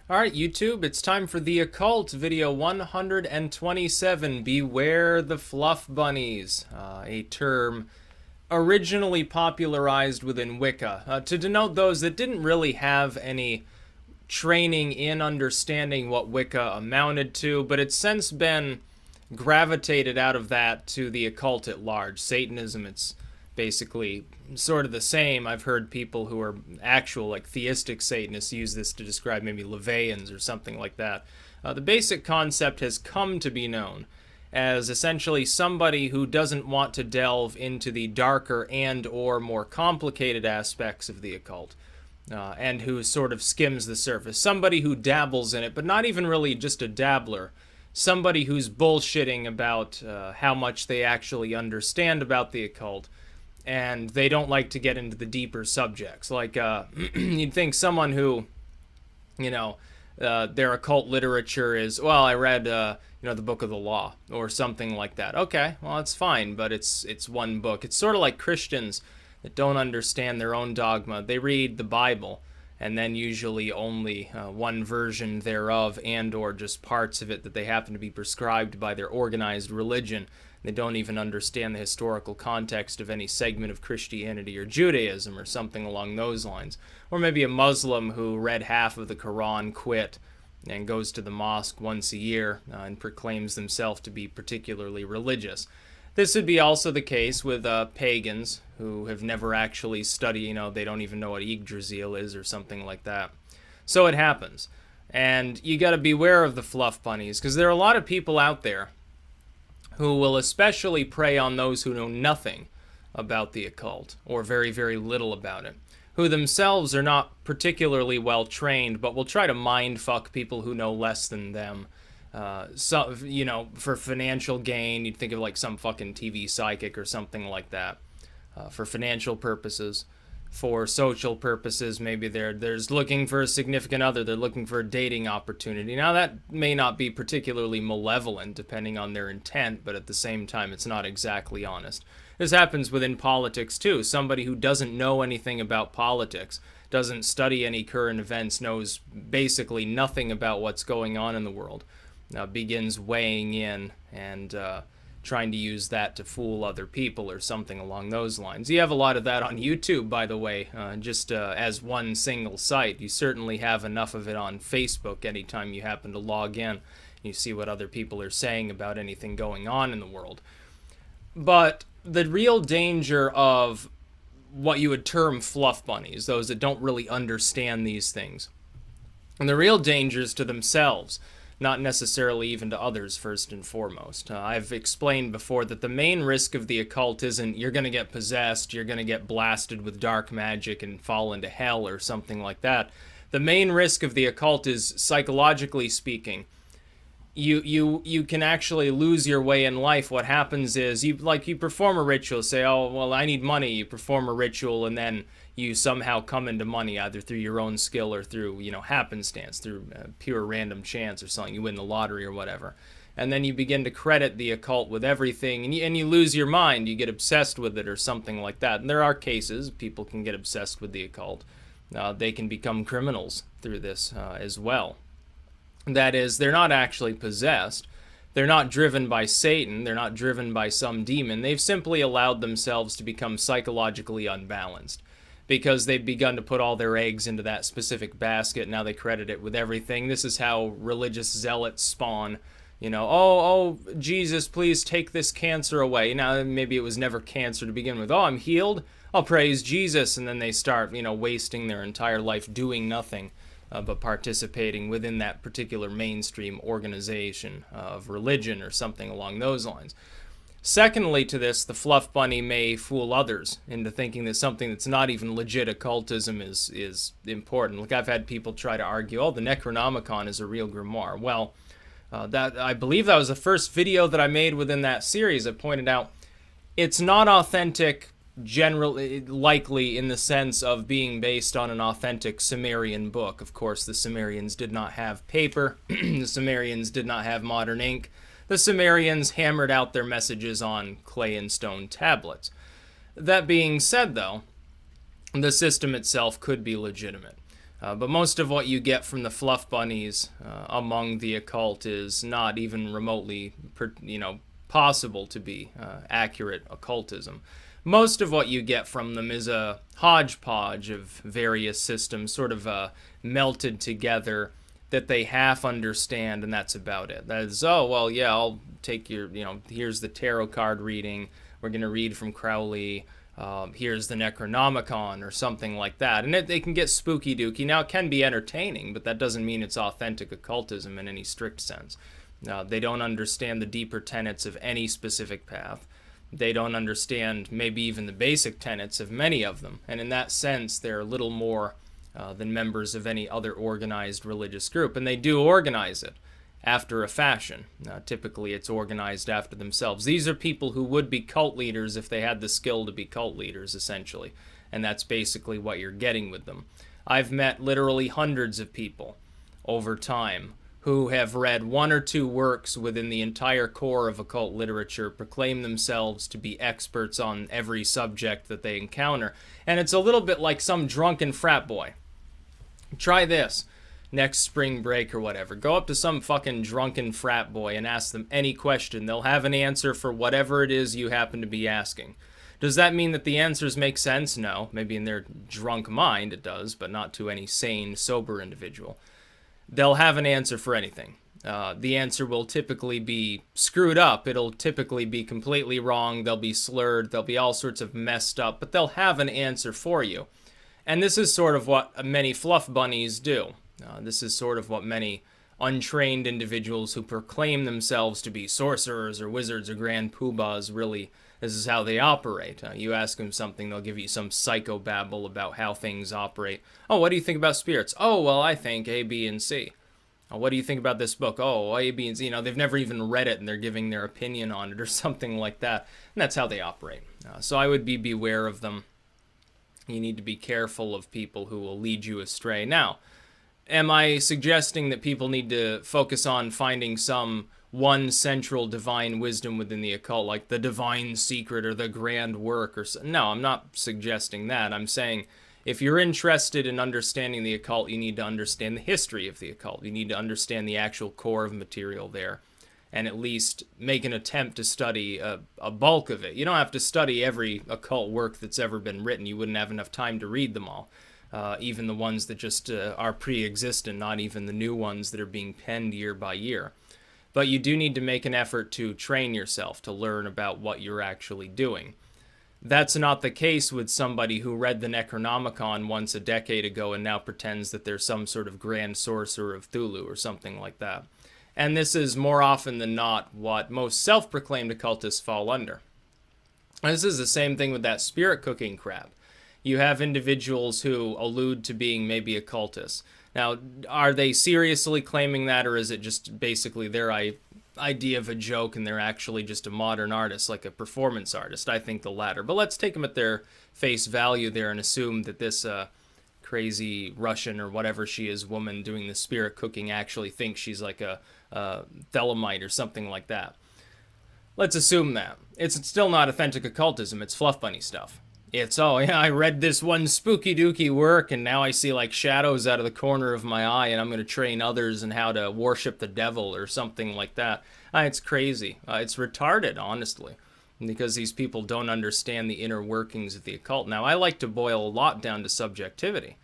Alright, YouTube, it's time for the Occult video 127. Beware the Fluff Bunnies, a term originally popularized within Wicca to denote those that didn't really have any training in understanding what Wicca amounted to, but it's since been gravitated out of that to the occult at large. Satanism, it's basically sort of the same. I've heard people who are actual, like, theistic Satanists use this to describe maybe Levians or something like that. The basic concept has come to be known as essentially somebody who doesn't want to delve into the darker and or more complicated aspects of the occult, and who sort of skims the surface. Somebody who dabbles in it, but not even really just a dabbler. Somebody who's bullshitting about how much they actually understand about the occult, and they don't like to get into the deeper subjects. Like, you'd think someone who, their occult literature is, well, I read, the Book of the Law, or something like that. Okay, well, it's fine, but it's one book. It's sort of like Christians that don't understand their own dogma. They read the Bible, and then usually only one version thereof, and or just parts of it that they happen to be prescribed by their organized religion. They don't even understand the historical context of any segment of Christianity or Judaism or something along those lines. Or maybe a Muslim who read half of the Quran, quit, and goes to the mosque once a year and proclaims themselves to be particularly religious. This would be also the case with pagans who have never actually studied, they don't even know what Yggdrasil is or something like that. So it happens. And you got to beware of the Fluff Bunnies, because there are a lot of people out there who will especially prey on those who know nothing about the occult, or very, very little about it, who themselves are not particularly well trained, but will try to mind fuck people who know less than them. For financial gain. You'd think of like some fucking TV psychic or something like that. For financial purposes. For social purposes, maybe there's looking for a significant other. They're looking for a dating opportunity. Now, that may not be particularly malevolent, depending on their intent, but at the same time, it's not exactly honest. This happens within politics, too. Somebody who doesn't know anything about politics, doesn't study any current events, knows basically nothing about what's going on in the world, begins weighing in and trying to use that to fool other people or something along those lines. You have a lot of that on YouTube, by the way, just as one single site. You certainly have enough of it on Facebook anytime you happen to log in. You see what other people are saying about anything going on in the world. But the real danger of what you would term fluff bunnies, those that don't really understand these things, and the real danger is to themselves, not necessarily even to others first and foremost. I've explained before that the main risk of the occult isn't you're going to get possessed, you're going to get blasted with dark magic and fall into hell or something like that. The main risk of the occult is, psychologically speaking, you can actually lose your way in life. What happens is you perform a ritual, say, oh, well, I need money. You perform a ritual, and then you somehow come into money, either through your own skill or through, happenstance, through pure random chance or something. You win the lottery or whatever. And then you begin to credit the occult with everything, and you lose your mind. You get obsessed with it or something like that. And there are cases people can get obsessed with the occult. They can become criminals through this as well. That is, they're not actually possessed. They're not driven by Satan. They're not driven by some demon. They've simply allowed themselves to become psychologically unbalanced, because they've begun to put all their eggs into that specific basket. Now they credit it with everything. This is how religious zealots spawn. Oh, Jesus, please take this cancer away. Now, maybe it was never cancer to begin with. Oh, I'm healed? I'll praise Jesus. And then they start, wasting their entire life doing nothing but participating within that particular mainstream organization of religion or something along those lines. Secondly to this, the fluff bunny may fool others into thinking that something that's not even legit occultism is important. Like, I've had people try to argue, oh, the Necronomicon is a real grimoire. Well, I believe that was the first video that I made within that series. I pointed out it's not authentic, generally, likely in the sense of being based on an authentic Sumerian book. Of course, the Sumerians did not have paper. The Sumerians did not have modern ink. The Sumerians hammered out their messages on clay and stone tablets. That being said, though, the system itself could be legitimate. But most of what you get from the Fluff Bunnies among the occult is not even remotely, possible to be accurate occultism. Most of what you get from them is a hodgepodge of various systems, sort of melted together, that they half understand, and that's about it. That is, oh, well, yeah, I'll take your, here's the tarot card reading. We're going to read from Crowley. Here's the Necronomicon or something like that. And they can get spooky dooky. Now, it can be entertaining, but that doesn't mean it's authentic occultism in any strict sense. They don't understand the deeper tenets of any specific path. They don't understand maybe even the basic tenets of many of them. And in that sense, they're little more than members of any other organized religious group. And they do organize it after a fashion. Typically, it's organized after themselves. These are people who would be cult leaders if they had the skill to be cult leaders, essentially. And that's basically what you're getting with them. I've met literally hundreds of people over time who have read one or two works within the entire core of occult literature, proclaim themselves to be experts on every subject that they encounter. And it's a little bit like some drunken frat boy. Try this. Next spring break or whatever. Go up to some fucking drunken frat boy and ask them any question. They'll have an answer for whatever it is you happen to be asking. Does that mean that the answers make sense? No. Maybe in their drunk mind it does, but not to any sane, sober individual. They'll have an answer for anything. The answer will typically be screwed up. It'll typically be completely wrong. They'll be slurred. They'll be all sorts of messed up, but they'll have an answer for you. And this is sort of what many Fluff Bunnies do. This is sort of what many untrained individuals who proclaim themselves to be sorcerers or wizards or grand poobahs really, this is how they operate. You ask them something, they'll give you some psychobabble about how things operate. Oh, what do you think about spirits? Oh, well, I think A, B, and C. Oh, what do you think about this book? Oh, A, B, and C. They've never even read it and they're giving their opinion on it or something like that. And that's how they operate. So I would be beware of them. You need to be careful of people who will lead you astray. Now, am I suggesting that people need to focus on finding some one central divine wisdom within the occult, like the divine secret or the grand work? No, I'm not suggesting that. I'm saying if you're interested in understanding the occult, you need to understand the history of the occult. You need to understand the actual core of material there, and at least make an attempt to study a bulk of it. You don't have to study every occult work that's ever been written. You wouldn't have enough time to read them all. Even the ones that just are pre-existent, not even the new ones that are being penned year by year. But you do need to make an effort to train yourself, to learn about what you're actually doing. That's not the case with somebody who read the Necronomicon once a decade ago and now pretends that they're some sort of grand sorcerer of Cthulhu or something like that. And this is more often than not what most self-proclaimed occultists fall under. This is the same thing with that spirit cooking crap. You have individuals who allude to being maybe occultists. Now, are they seriously claiming that, or is it just basically their idea of a joke and they're actually just a modern artist, like a performance artist? I think the latter. But let's take them at their face value there and assume that this crazy Russian or whatever she is woman doing the spirit cooking actually thinks she's like a Thelemite or something like that. Let's assume that. It's still not authentic occultism. It's Fluff Bunny stuff. It's, oh yeah, I read this one spooky dooky work and now I see like shadows out of the corner of my eye and I'm going to train others in how to worship the devil or something like that. It's crazy. It's retarded, honestly, because these people don't understand the inner workings of the occult. Now, I like to boil a lot down to subjectivity.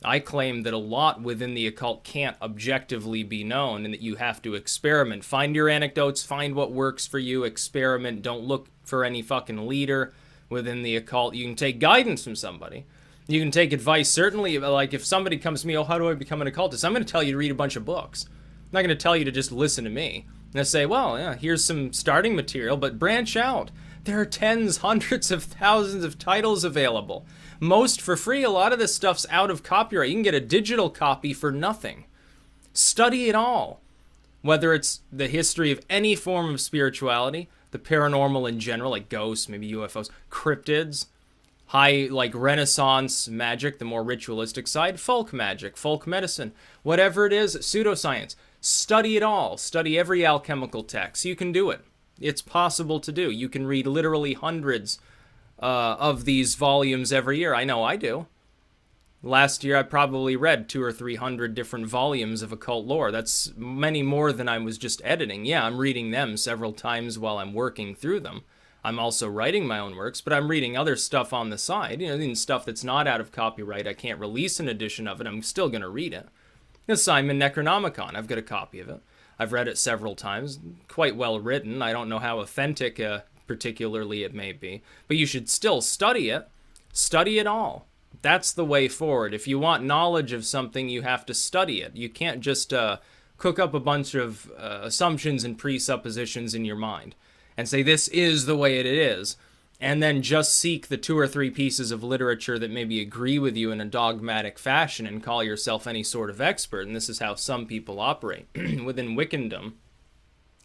I claim that a lot within the occult can't objectively be known and that you have to experiment. Find your anecdotes, find what works for you, experiment, don't look for any fucking leader within the occult. You can take guidance from somebody. You can take advice, certainly, like if somebody comes to me, oh, how do I become an occultist? I'm going to tell you to read a bunch of books. I'm not going to tell you to just listen to me. I'm going to say, well, yeah, here's some starting material, but branch out. There are tens, hundreds of thousands of titles available. Most for free. A lot of this stuff's out of copyright. You can get a digital copy for nothing. Study it all. Whether it's the history of any form of spirituality, the paranormal in general, like ghosts, maybe UFOs, cryptids, high, like Renaissance magic, the more ritualistic side, folk magic, folk medicine, whatever it is, pseudoscience. Study it all. Study every alchemical text. You can do it. It's possible to do. You can read literally hundreds of these volumes every year. I know I do. Last year I probably read 200 or 300 different volumes of occult lore. That's many more than I was just editing. Yeah, I'm reading them several times while I'm working through them. I'm also writing my own works, but I'm reading other stuff on the side, even stuff that's not out of copyright. I can't release an edition of it. I'm still going to read it. Simon Necronomicon, I've got a copy of it. I've read it several times. Quite well written. I don't know how authentic particularly it may be, but you should still study it. Study it all. That's the way forward. If you want knowledge of something, you have to study it. You can't just cook up a bunch of assumptions and presuppositions in your mind and say this is the way it is, and then just seek the 2 or 3 pieces of literature that maybe agree with you in a dogmatic fashion and call yourself any sort of expert. And this is how some people operate. Within Wiccandom,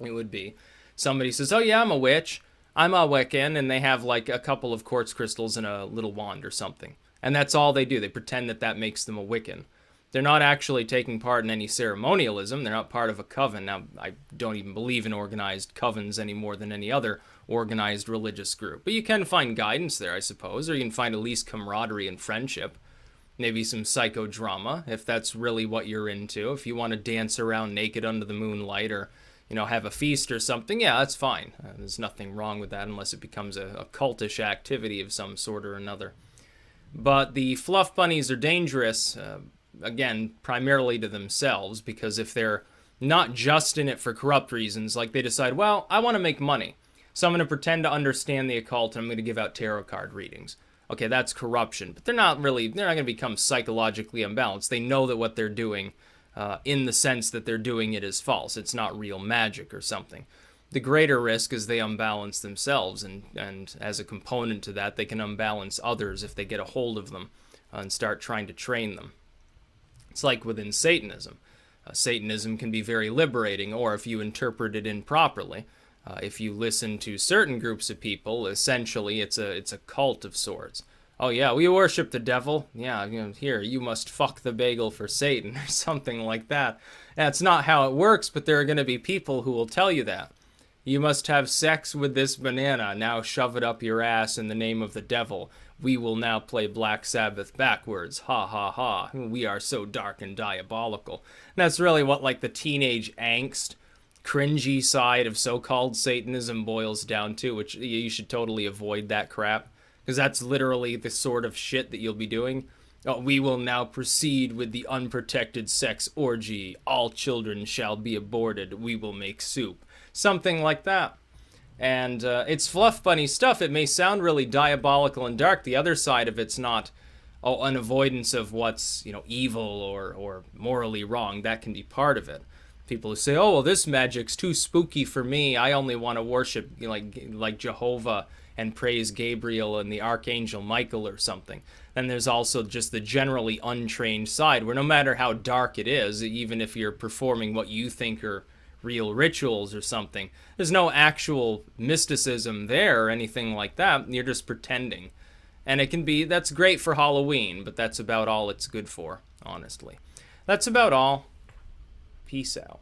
it would be somebody says, oh yeah, I'm a witch, I'm a Wiccan, and they have like a couple of quartz crystals and a little wand or something. And that's all they do. They pretend that that makes them a Wiccan. They're not actually taking part in any ceremonialism. They're not part of a coven. Now, I don't even believe in organized covens any more than any other organized religious group. But you can find guidance there, I suppose, or you can find at least camaraderie and friendship. Maybe some psychodrama, if that's really what you're into. If you want to dance around naked under the moonlight or, have a feast or something, yeah, that's fine. There's nothing wrong with that unless it becomes a cultish activity of some sort or another. But the Fluff Bunnies are dangerous, again, primarily to themselves, because if they're not just in it for corrupt reasons, like they decide, well, I want to make money, so I'm going to pretend to understand the occult and I'm going to give out tarot card readings. Okay, that's corruption, but they're not going to become psychologically unbalanced. They know that what they're doing, in the sense that they're doing it, is false. It's not real magic or something. The greater risk is they unbalance themselves, and as a component to that, they can unbalance others if they get a hold of them and start trying to train them. It's like within Satanism. Satanism can be very liberating, or if you interpret it improperly, if you listen to certain groups of people, essentially it's a cult of sorts. Oh yeah, we worship the devil. Yeah, here, you must fuck the bagel for Satan, or something like that. That's not how it works, but there are going to be people who will tell you that. You must have sex with this banana, now shove it up your ass in the name of the devil. We will now play Black Sabbath backwards. Ha ha ha. We are so dark and diabolical. And that's really what like the teenage angst, cringy side of so-called Satanism boils down to, which you should totally avoid that crap. Because that's literally the sort of shit that you'll be doing. Oh, we will now proceed with the unprotected sex orgy. All children shall be aborted. We will make soup. Something like that. And it's Fluff Bunny stuff. It may sound really diabolical and dark. The other side of it's not an avoidance of what's evil or morally wrong. That can be part of it. People who say, oh, well, this magic's too spooky for me. I only want to worship like Jehovah and praise Gabriel and the Archangel Michael or something. Then there's also just the generally untrained side where no matter how dark it is, even if you're performing what you think are real rituals or something, there's no actual mysticism there or anything like that. You're just pretending. And that's great for Halloween, but that's about all it's good for, honestly. That's about all. Peace out.